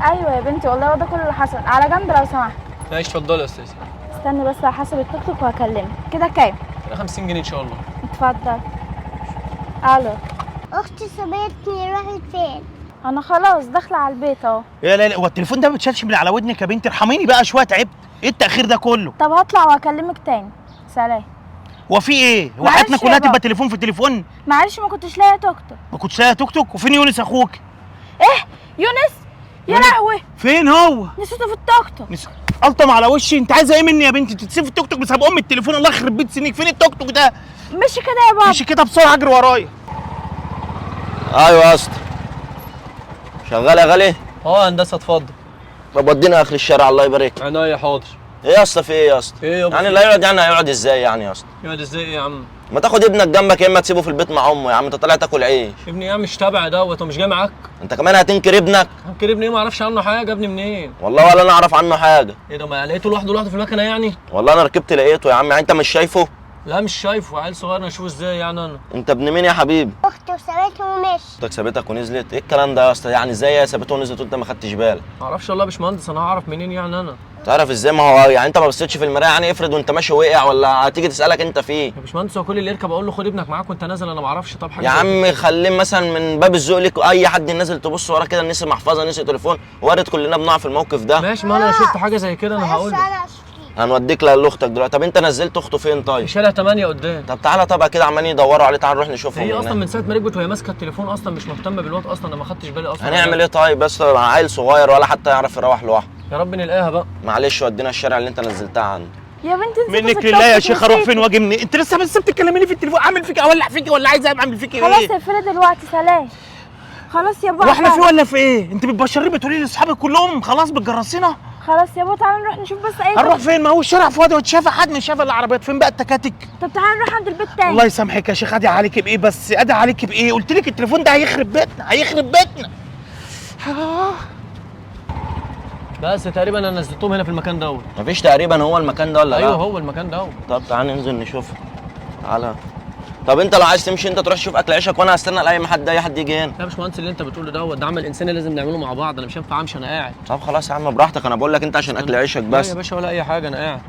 ايوه يا بنتي والله هو ده كل اللي حصل. على جنب لو سمحت. ماشي اتفضلي يا استاذ. استني بس هحاسب التوك توك وهكلمك. كده كام؟ كده 50 جنيه ان شاء الله. اتفضل. الو. اختي سابتني، راحت فين؟ انا خلاص داخله على البيت اهو. يا لا هو التليفون ده ما بيتشالش من على ودنك يا بنتي؟ ارحميني بقى شويه، تعبت. ايه التاخير ده كله؟ طب هطلع وهكلمك تاني. سلام. هو في ايه؟ هو معلش حياتنا يا كلها بابا. تبقى تليفون في تليفون؟ معلش ما كنتش لاقيه توك توك. ما كنتش لاقي توك توك؟ وفين يونس اخوك؟ ايه يونس؟ يا يونس؟ لهوي فين هو؟ نسيته في التوك توك. قلطم على وشي. انت عايزه ايه مني يا بنتي؟ تسيب التوك توك بسبب ام التليفون؟ الله يخرب بيت سنيك. فين التوك توك ده؟ مشي كده يا بابا. مشي كده بسرعه، اجري ورايا. ايوه يا اسطى. شغال يا غالي؟ هندسه اتفضل. طب ودينا اخر الشارع الله يبارك. عناية حاضر. ايه يا اسطى؟ في ايه يا اسطى؟ ايه يابا؟ يعني اللي هيقعد يعني هيقعد ازاي يعني يا اسطى؟ يقعد ازاي ايه يا عم؟ ما تاخد ابنك جنبك يا اما تسيبه في البيت مع امه. يا عم انت طالع تاكل عيش. ابني يا عم مش تابع دوت ومش جاي معاك. انت كمان هتنكر ابنك؟ هنكر ابني ايه؟ ما اعرفش عنه حاجه. ابني منين؟ والله ولا انا اعرف عنه حاجه. ايه ده؟ ما لقيته لوحده في المكنه يعني؟ والله انا ركبت لقيته يا عم. يعني انت مش شايفه؟ لا مش شايفه. عيل صغير اشوفه ازاي يعني انا؟ انت ابن مين يا حبيبي؟ اختي وسابتني ومشي. اختك سابتك ونزلت؟ ايه الكلام ده يا اسطى؟ يعني ازاي هي سابته ونزلت وانت ما خدتش بالك؟ ما اعرفش والله يا باشمهندس. انا هعرف منين يعني انا؟ تعرف ازاي؟ ما هو يعني انت ما بصيتش في المرايه؟ يعني افرض وانت ماشي وقع ولا هتيجي تسالك انت فيه؟ يا باشمهندس هو كل اللي يركب اقول له خد ابنك معاك وانت نازل. انا ما اعرفش. طب حاجه يا عم خليه مثلا من باب الذوق ليك. اي حد نازل تبص وراه كده نسي محفظه نسي تليفون، وارد كلنا بنقع في الموقف ده. ماشي. ما انا شفت حاجه زي كده انا هقول بس له. انا اشكي. هنوديك لاختك دلوقتي. طب انت نزلت اخته فين طيب؟ في شارع 8 قدام. طب تعالى طبعا كده عمالين يدوروا عليه. تعالى نروح نشوفهم. هي اصلا هناك. من ساعه ما ركبت وهي ماسكه التليفون اصلا مش مهتمه بالواد اصلا. انا ما خدتش بالي اصلا. هنعمل ايه طيب؟ بس عيل صغير ولا حتى يعرف يروح لوحده. يا رب نلاقيها بقى. معلش ودينا الشارع اللي انت نزلتها عنده. يا بنتي نسيته منك في لله يا التوك توك شيخ، اروح نسيته. فين واجي منين؟ انت لسه بتكلميني في التليفون. اعمل فيك اولع فيكي ولا عايز اعمل فيكي خلاص ايه؟ اقفلي دلوقتي. سلام. خلاص يا بابا. واحنا في ولا في ايه؟ انت بتبشري بتقولي لاصحابك كلهم خلاص بتجرسينا؟ خلاص يا بابا تعالى نروح نشوف بس اي هنروح توك. فين؟ ما هو الشارع فاضي واتشاف. حد مش شاف العربيات. فين بقى التكاتك؟ طب تعالى نروح عند البيت تاني. الله يسامحك يا شيخ. ادعي عليك بايه بس؟ ادعي عليك بايه؟ قلت لك التليفون ده هيخرب بيتنا، هيخرب بيتنا. بس تقريبا انا نزلتهم هنا في المكان دوت. مفيش تقريبا. هو المكان ده ولا ايوه لا؟ هو المكان دوت. طب تعالى ننزل نشوفه. تعالى. طب انت لو عايز تمشي انت تروح تشوف اكل عيشك وانا هستنى لاي حد اي حد يجي هنا. لا يا باشمهندس اللي انت بتقوله دوت ده عمل انساني لازم نعمله مع بعض. انا مش هينفع امشي انا قاعد. طب خلاص يا عم براحتك. انا بقول لك انت عشان اكل عيشك لا بس. يا باشا ولا اي حاجه. انا قاعد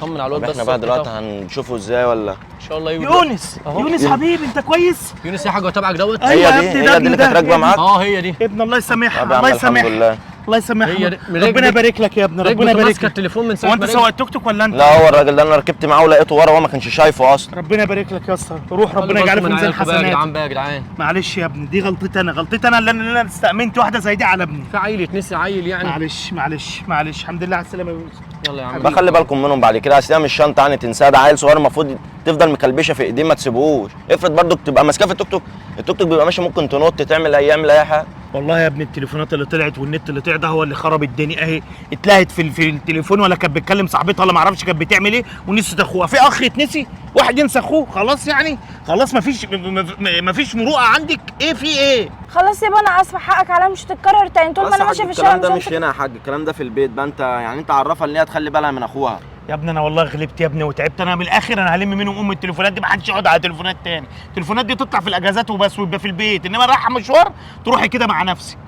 طمن على الواد طب بس. احنا بقى صوت دلوقتي كده. هنشوفه ازاي ولا؟ ان شاء الله يونس أهو. يونس حبيبي انت كويس؟ يونس يا حاجه تبعك دوت. أيوة هي يا دي ابني، هي ده دي اللي ابني كانت ده. راكبه معاك؟ هي دي. ابن الله يسامحها. طب يا عم الله الحمد يسامحها. لله. الله يسامحها. هي ربنا يبارك لك يا ابني. ربنا يبارك ماسكه لك. التليفون من ساعه هو انت ما سواق ركبت. التوك توك ولا انت؟ لا هو الراجل ده انا ركبت معاه ولقيته ورا وهو ما كانش شايفه اصلا. ربنا يبارك لك يا اسطى. روح ربنا خلي يجعله بالكم في من ميزان عيالكم بقى يا حسنات. جدعان بقى يا جدعان. معلش يا ابني، دي غلطتي انا اللي انا استأمنت واحده زي دي على ابني. في عيل يتنسي عيل يعني. معلش الحمد لله على السلامه يا يونس. يلا يا عم. بقى خلي بالكم منهم بعد كده. اصل هي مش شنطه يعني تنساها. ده عيل صغير المفروض تفضل مكلبشه في ايديه ما تسيبوش. افرض برضك تبقى ماسكاه في التوك توك. التوك توك بيبقى ماشي ممكن تنط يعمل اي حاجه. والله يا ابني التليفونات اللي طلعت والنت اللي طلع ده هو اللي خرب الدنيا. اهي اتلهت في التليفون، ولا كانت بتكلم صاحبتها ولا ما اعرفش كانت بتعمل ايه، ونسيت اخوها. في اخ يتنسي؟ واحد ينسى اخوه؟ خلاص يعني خلاص مفيش مروءه عندك. ايه في ايه؟ خلاص يا بابا انا اسفه. حقك عليا مش هتتكرر تاني. طول ما انا ماشيه في الشارع الكلام ده مش همسك- هنا يا حاج. الكلام ده في البيت بقى. انت يعني انت عرفها ان هي تخلي بالها من اخوها. يا ابني انا والله غلبت يا ابني وتعبت. انا من الاخر انا هلم منهم التليفونات دي. ما حدش يقعد على تليفونات تاني. التليفونات دي تطلع في الاجازات وبس ويبقى في البيت، انما رايحه مشوار تروحي كده مع نفسك.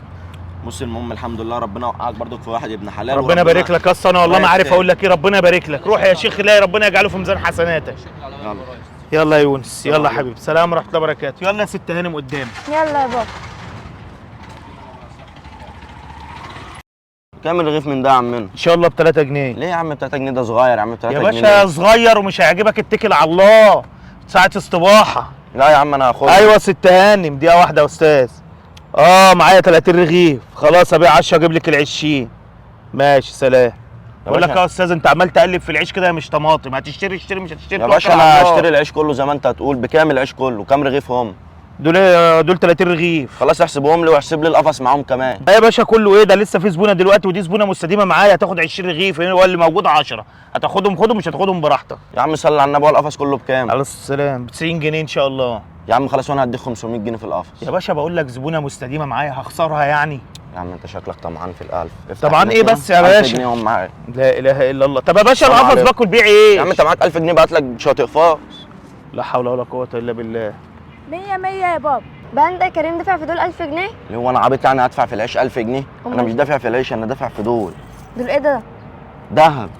بص المهم الحمد لله ربنا وقعك برضك في واحد ابن حلال. ربنا يبارك لك يا اسطى. انا والله ما عارف يستاهل. اقول لك ايه. ربنا يبارك لك. روح يا شيخ. لا ربنا يجعله في ميزان حسناتك. يلا. يلا يا يونس. يلا يا حبيبي. سلام ورحمه الله وبركاته. يلا يا ست هانم قدام. يلا يا بابا. كام الرغيف من ده يا عمنا؟ ان شاء الله ب 3 جنيه. ليه يا عم 3 جنيه؟ ده صغير يا عم. 3 يا جنيه باشا ليه؟ صغير ومش هيعجبك. اتكل على الله. ساعة استباحة. لا يا عم انا هاخدها. ايوه ست هانم. دقيقة واحدة يا استاذ. معايا 30 رغيف. خلاص ابيع 10 اجيب لك ال20. ماشي سلام. بقول لك يا استاذ انت عمال تقلب في العيش كده مش طماطم. هتشتري اشتري مش هتشتري يا توكل باشا على انا الله. هشتري العيش كله زي ما انت هتقول. بكام العيش كله؟ كام رغيف هم؟ دول 30 رغيف. خلاص احسبهم لي واحسب لي القفص معاهم كمان. يا باشا كله ايه ده؟ لسه في زبونه دلوقتي ودي زبونه مستديمه معايا. هتاخد 20 رغيف. هو اللي موجود 10. هتاخدهم خدهم مش هتاخدهم براحتك. يا عم صلي على النبي. هو القفص كله بكام؟ عليه السلام ب 90 جنيه ان شاء الله. يا عم خلاص وانا هديك 500 جنيه في القفص. يا باشا بقول لك زبونه مستديمه معايا هخسرها يعني؟ يا عم انت شكلك طمعان في الالف. افتح طبعا كده ايه كده. بس يا 1000 باشا؟ جنيه هم معاك. لا اله الا الله. طب يا باشا السلام القفص عليكم. باكل بيه ايه؟ يا عم انت معاك 1000 جنيه بعت لك شاطئ فاص. لا حول ولا قوه الا بالله. 100 100 يا بابا. بقى انت يا كريم دافع في دول 1000 جنيه؟ اللي هو انا عبيط يعني ادفع في العيش 1000 جنيه؟ انا مش دافع في العيش، انا دافع في دول. دول ايه ده؟ دهب.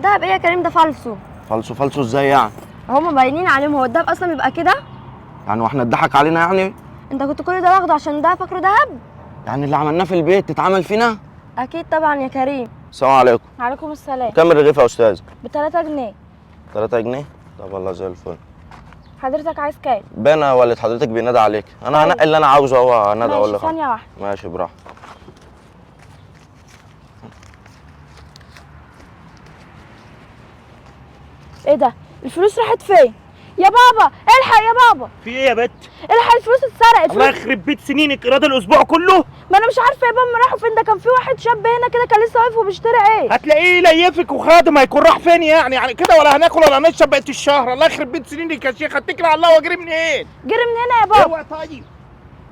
دهب ايه يا كريم؟ ده فالصو. فالصو ازاي يعني؟ هما باينين عليهم. هو الدهب اصلا بيبقى كده؟ يعني واحنا اتضحك علينا يعني؟ انت كنت كل ده واخده عشان ده فاكره دهب؟ يعني اللي عملناه في البيت تتعمل فينا؟ اكيد طبعا يا كريم. السلام عليكم. عليكم السلام. كام الرغيف يا استاذ؟ ب3 جنيه. 3 جنيه؟ طب والله زي الفل. حضرتك عايز كام؟ بانا والد حضرتك بينادى عليك، انا هنقي اللي انا عاوزه اهو هنادى اقول لك. ماشي ثانية واحدة. ماشي براحتك. ايه ده؟ الفلوس راحت فين؟ يا بابا الحق يا بابا. في ايه يا بت؟ الحق الفلوس اتسرقت. الله يخرب بيت سنينك، ايراد الاسبوع كله. ما انا مش عارفه يا بابا راحوا فين. ده كان في واحد شاب هنا كده كان لسه واقف وبيشتري ايه. هتلاقيه ليفك وخادم، هيكون راح فين يعني كده؟ ولا هناكل ولا هنشرب بقيه الشهر. الله يخرب بيت سنينك يا شيخ، اتكل على الله واجري منين؟ جري من هنا يا بابا. اوعى طيب.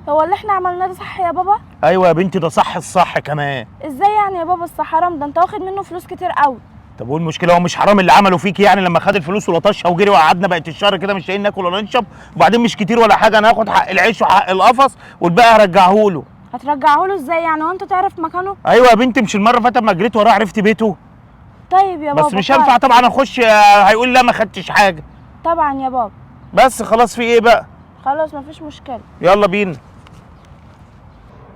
هو اللي احنا عملناه ده صح يا بابا؟ ايوه يا بنتي ده صح الصح كمان. ازاي يعني يا بابا؟ الصح حرام، ده انت واخد منه فلوس كتير قوي. طب وايه المشكله؟ هو مش حرام اللي عمله فيك يعني لما خد الفلوس ولطشها وجري وقعدنا بقيه الشهر كده مش لاقيين ناكل ولا نشرب؟ وبعدين مش كتير ولا حاجه، انا هاخد حق العيش وحق القفص والباقي هرجعه له. هترجعه له ازاي يعني؟ هو انت تعرف مكانه؟ ايوه يا بنتي، مش المره فاتت ما جريت وراه عرفت بيته. طيب يا بابا بس مش هينفع طبعا اخش هيقول لا ما خدتش حاجه. طبعا يا بابا. بس خلاص في ايه بقى؟ خلاص مفيش مشكله. يلا بينا.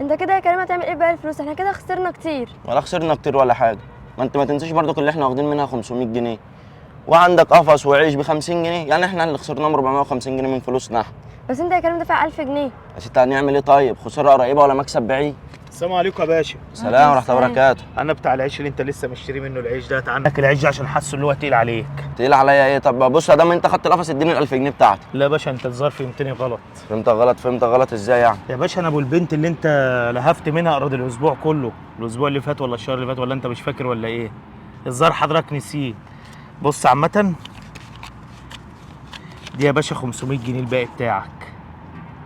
انت كده يا كريم هتعمل ايه بقى الفلوس؟ احنا كده خسرنا كتير. ولا خسرنا كتير ولا حاجه، ما انت ما تنسيش برضك اللي احنا واخدين منها 500 جنيه وعندك قفص وعيش ب 50 جنيه، يعني احنا اللي خسرناهم 450 جنيه من فلوسنا احنا. بس انت يا كريم دافع 1000 جنيه. يا ست هنعمل ايه طيب؟ خساره قريبه ولا مكسب بعيد؟ السلام عليكم يا باشا. سلام ورحمه الله وبركاته. انا بتاع العيش اللي انت لسه مشتري منه العيش ده، عندك العيش ده عشان حاسه اللي هو تقيل عليك. تقيل عليا ايه؟ طب بص ادام انت خدت القفص اديني ال 1000 جنيه بتاعتي. لا يا باشا انت الظاهر فهمتني غلط. فهمت غلط ازاي يعني؟ يا باشا انا ابو البنت اللي انت لهفت منها اراضي الاسبوع كله، الاسبوع اللي فات ولا الشهر اللي فات، ولا انت مش فاكر ولا ايه؟ الظاهر حضرتك نسيت. بص عامة دي يا باشا 500 جنيه الباقي بتاعك.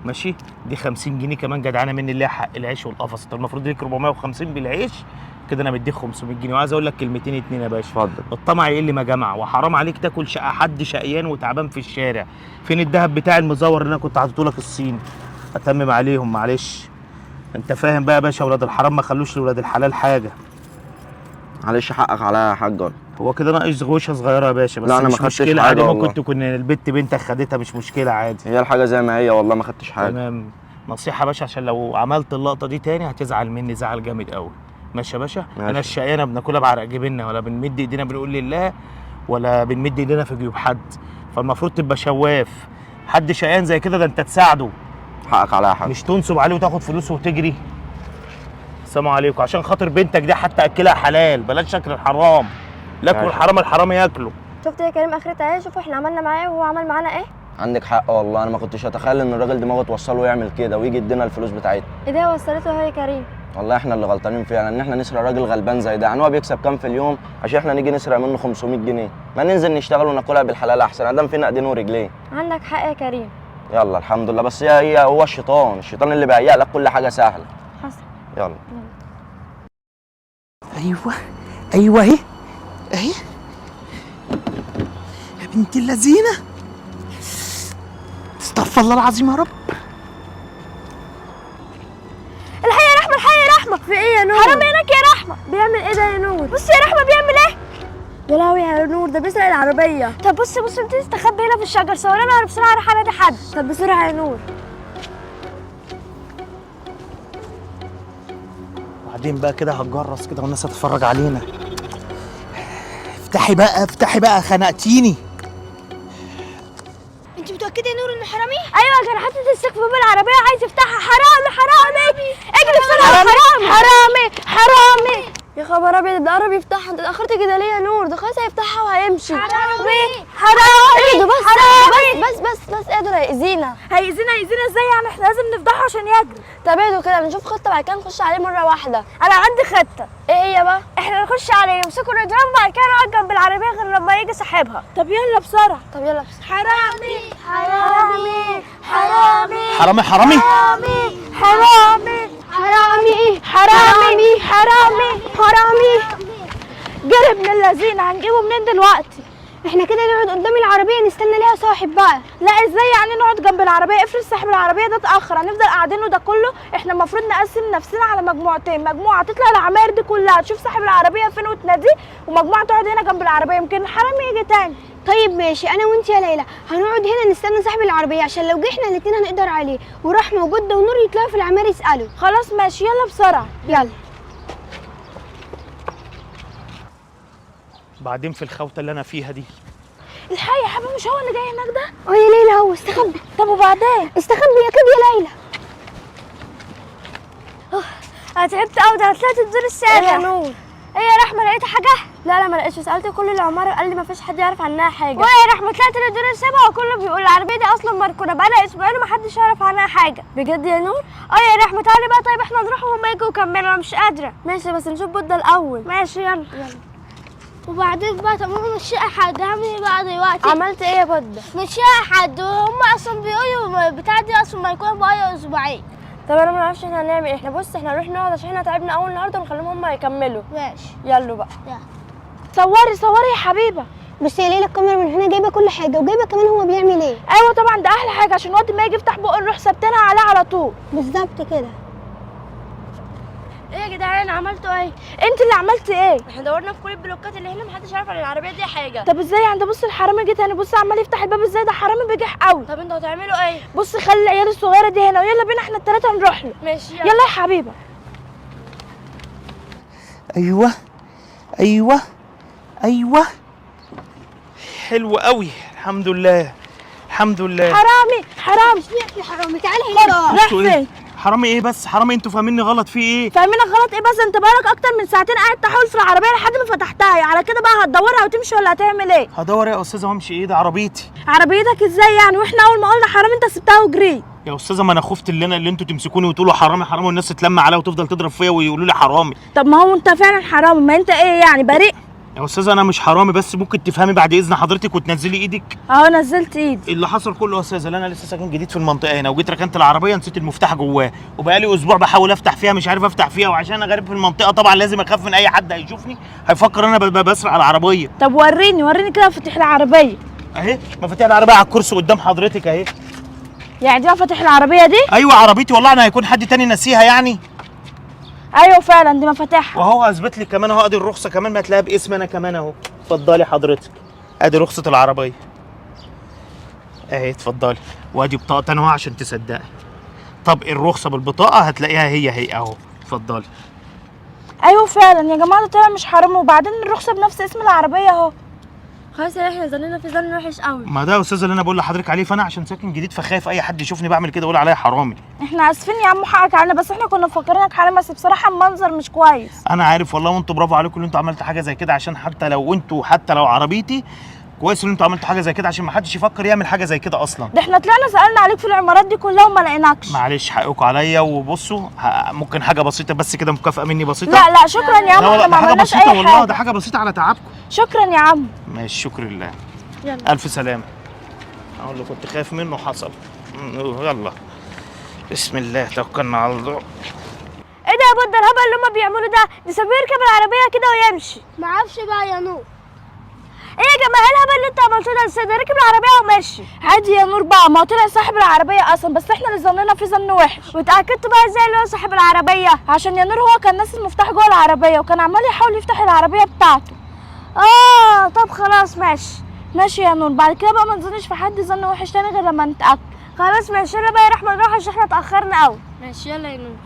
ماشي؟ دي 50 جنيه كمان جدعانه مني اللي هي حق العيش والقفص، انت المفروض ليك 450 بالعيش، كده انا مديك 500 جنيه. وعايز اقول لك كلمتين اتنين يا باشا. اتفضل. الطمع يقل ما جمع، وحرام عليك تاكل شقه حد شقيان وتعبان في الشارع. فين الذهب بتاع المزور اللي انا كنت حاطه لك الصيني؟ اتمم عليهم معلش. انت فاهم بقى يا باشا، ولاد الحرام ما خلوش لولاد الحلال حاجه. معلش حقك عليا يا حاج. هو كده ناقص غوشه صغيره يا باشا، بس لا أنا مش ما خدتش مشكله حاجة عادي، والله. ممكن تكون البت بنتك خدتها مش مشكله عادي. هي الحاجه زي ما هي والله ما خدتش حاجه. تمام. نصيحه يا باشا، عشان لو عملت اللقطه دي تاني هتزعل مني زعل جامد قوي. ماشي يا باشا؟ ماشي. انا الشقيانه بناكلها بعرق جبيننا، ولا بنمد ايدينا بنقول لله، ولا بنمد ايدينا في جيوب حد. فالمفروض تبقى شواف. حد شقيان زي كده ده انت تساعده، حقك عليا يا حاج. مش تنصب عليه وتاخد فلوسه وتجري. السلام عليكم. عشان خاطر بنتك دي حتى اكلها حلال، بلاش شكل الحرام. لاكل ماشي. الحرام الحرام ياكله. شفت يا كريم اخرتها ايه؟ شوفوا احنا عملنا معاه ايه وهو عمل معانا ايه. عندك حق والله، انا ما كنتش اتخيل ان الراجل دماغه توصله ويعمل كده ويجي يدينا الفلوس بتاعتنا. ايديها وصلته اهو يا كريم. والله احنا اللي غلطانين فيها، لان احنا نسرق راجل غلبان زي ده. يعني هو بيكسب كام في اليوم عشان احنا نيجي نسرق منه 500 جنيه؟ ما ننزل نشتغل وناكلها بالحلال احسن، ادام فينا ايدين ورجلين. عندك حق يا كريم. يلا الحمد لله. بس هو الشيطان اللي بيهيأ لك كل حاجه سهله. حصل. يلا. ايوه اهي يا بنت اللذينه. استغفر الله العظيم يا رب. الحقيقة يا رحمة، الحقيقة يا رحمة. في ايه يا نور؟ حرام عينك يا رحمة. بيعمل ايه ده يا نور؟ بص يا رحمة بيعمل ايه؟ يا لهوي يا نور، ده بيسرق العربية. طب بص انت تستخبي هنا في الشجر، صورنا بسرعه راح انادي حد. طب بسرعة يا نور. وبعدين بقى كده هتجرس كده والناس هتتفرج علينا. افتحي بقى خنقتيني. انت متأكدة يا نور انه حرامي؟ ايوه كان حاطط السيف في باب العربيه عايز يفتحها. حرامي اجري بسرعه. حرامي. يا خبر ابيض، ده قرب يفتحها. انت اتأخرت كده ليه يا نور؟ ده خلاص هيفتحها وهيمشي. حرامي. اهدوا بس اهدوا، هيأذينا. هيأذينا ازاي يعني؟ احنا لازم نفضحه عشان يجري. طب اهدوا كده نشوف خطة بعد كده نخش عليه مرة واحدة. انا عندي خطه. ايه هي بقى؟ احنا نخش عليه نمسكه نضربه بعد كده نقعد جنب العربيه غير لما يجي صاحبها. طب يلا بسرعه. طب يلا بس. حرامي. جري ابن اللذين، هنجيبه منين دلوقتي؟ احنا كده نقعد قدام العربيه نستنى ليها صاحب بقى. لا ازاي يعني نقعد جنب العربيه؟ افرض صاحب العربيه ده اتاخر، هنفضل قاعدين ده كله؟ احنا المفروض نقسم نفسنا على مجموعتين، مجموعه تطلع العماير دي كلها تشوف صاحب العربيه فين وتناديه، ومجموعه تقعد هنا جنب العربيه يمكن الحرامي يجي تاني. طيب ماشي، انا وانت يا ليلى هنقعد هنا نستنى صاحب العربيه عشان لو جه احنا الاثنين هنقدر عليه، ورحمه وجده ونور يطلعوا في العماير يسالوا. خلاص ماشي، يلا بسرعه يلا. بعدين في الخوته اللي انا فيها دي. الحقيقة يا حبيبي، مش هو اللي جاي هناك ده؟ اه يا ليلى هو استخبي. طب وبعدين؟ استخبي يا كده يا ليلى. انا تعبت قوي، ده انا طلعت الدور السابع. ايه يا نور؟ ايه يا رحمه، لقيت حاجه؟ لا ما لقيتش، سالت كل العماره قال لي ما فيش حد يعرف عنها حاجه. وايه يا رحمه، طلعت للدور السابع وكله بيقول العربيه دي اصلا مركونه بقالها اسبوعين وما حدش يعرف عنها حاجه. بجد يا نور؟ اه يا رحمه، تعالي بقى. طيب احنا نروح وهم يجوا يكملوا، انا مش قادره. ماشي بس نشوف بودة الاول. ماشي يلا. وبعدين بقى طب ما مش حد هعمل ايه بقى دلوقتي؟ عملت ايه يا بودة؟ مش حد، وهم اصلا بيقولوا البتاع دي اصلا ما يكون بقى اسبوعين. طب انا ما اعرفش احنا هنعمل ايه. احنا بص احنا هنروح نقعد عشان احنا تعبنا اول النهارده ونخليهم هم يكملوا. ماشي يلا بقى. صوري يا حبيبه. بس يا ليلى الكاميرا من هنا جايبه كل حاجه، وجايبه كمان هو بيعمل ايه. ايوه طبعا، ده احلى حاجه عشان وقت ما يجي يفتح بقه نروح ثابتينها عليه على طول. بالظبط كده. ايه يا جدعان عملتوا ايه؟ انت اللي عملت ايه؟ احنا دورنا في كل البلوكات اللي هنا محدش عارف عن العربيه دي حاجه. طب ازاي يعني؟ ده بص الحرامي جه تاني، بص عمال يفتح الباب ازاي، ده حرامي بجح قوي. طب انتوا هتعملوا ايه؟ بص خلي العيال الصغيره دي هنا ويلا بينا احنا الثلاثه نروح له. ماشي يلا يا حبيبه. ايوه ايوه ايوه، حلو قوي، الحمد لله الحمد لله. حرامي يا حرامي تعالى هنا. راح انتوا ايه؟ فين؟ حرامي ايه بس؟ حرامي انتوا فاهميني غلط في ايه؟ فاهمينك غلط ايه بس؟ انت بقالك اكتر من ساعتين قاعد تحاول في العربيه لحد ما فتحتها، على كده بقى هتدورها وتمشي ولا هتعمل ايه؟ هدور ايه يا استاذه وامشي؟ ايه ده عربيتي؟ عربيتك ازاي يعني؟ واحنا اول ما قلنا حرامي انت سبتها وجريت. يا استاذه ما انا خفت اللي انتوا تمسكوني وتقولوا حرامي حرامي والناس تتلم عليا وتفضل تضرب فيا ويقولوا لي حرامي. طب ما هو انت فعلا حرامي، ما انت ايه يعني بريء؟ يا استاذه انا مش حرامي، بس ممكن تفهمي بعد اذن حضرتك وتنزلي ايدك. اهو نزلت ايدي. اللي حصل كله يا استاذه، انا لسه ساكن جديد في المنطقه هنا، وجيت ركنت العربيه نسيت المفتاح جواه، وبقالي اسبوع بحاول افتح فيها مش عارف افتح فيها، وعشان انا غريب في المنطقه طبعا لازم اخاف من اي حد هيشوفني هيفكر انا بسرق العربيه. طب وريني كده مفاتيح العربيه. اهي مفاتيح العربيه على الكرسي قدام حضرتك اهي. يعني دي مفاتيح العربيه دي؟ ايوه عربيتي والله، انا هيكون حد تاني ناسيها يعني؟ ايوه فعلا دي مفاتيحها. وهو اثبت لك كمان اهو، ادي الرخصه كمان ما تلاقيها باسم انا كمان اهو. اتفضلي حضرتك، ادي رخصه العربيه اهي، اتفضلي، وادي بطاقه اهو عشان تصدقي. طب الرخصه بالبطاقه هتلاقيها هي اهو، اتفضلي. ايوه فعلا يا جماعه، ده طلع مش حرامي، وبعدين الرخصه بنفس اسم العربيه اهو. خلاص احنا ظننا في ظن وحش قوي. ما ده يا استاذه اللي انا بقول لحضرتك عليه، فانا عشان ساكن جديد فخايف اي حد يشوفني بعمل كده يقول عليا حرامي. احنا اسفين يا عم، حقك علينا، بس احنا كنا مفكرينك حرامي، بس بصراحه المنظر مش كويس. انا عارف والله، وانتوا برافو عليكم ان انتوا عملتوا حاجه زي كده، عشان حتى لو عربيتي كويس ان انتوا عملتوا حاجه زي كده عشان ما حدش يفكر يعمل حاجه زي كده اصلا. ده احنا طلعنا سالنا عليك في العمارات دي كلها وما لقيناكش. معلش حقكم عليا، وبصوا ممكن حاجه بسيطه بس كده، مكافاه مني بسيطه. لا شكرا يا عم، احنا ما حاجه عملناش بسيطه اي والله، حاجه. ده حاجه بسيطه على تعبكم. شكرا يا عم. ماشي، شكر لله. يلا. الف سلامه. اقول له كنت خايف منه حصل. يلا بسم الله توكلنا على الله. ايه ده يا بود، الهبل اللي هم بيعملوا ده؟ دي سابوه يركب العربيه كده ويمشي. معرفش بقى يا نور. ايه يا جماعه، ايه الهبل اللي انت عملتوه ده ركب العربيه ومشي عادي يا نور بقى، ما هو طلع صاحب العربيه اصلا، بس احنا اللي ظننا في ظن وحش. واتاكدتوا بقى ازاي اللي هو صاحب العربيه؟ عشان يا نور هو كان ناسي المفتاح جوه العربيه، وكان عمال يحاول يفتح العربيه بتاعته. طب خلاص ماشي يا نور، بعد كده بقى ما نظنش في حد ظن وحش تاني غير لما نتاكد. خلاص ماشي، يلا بقى يا رحمه نروح عشان احنا اتاخرنا قوي. ماشي يلا يا نور.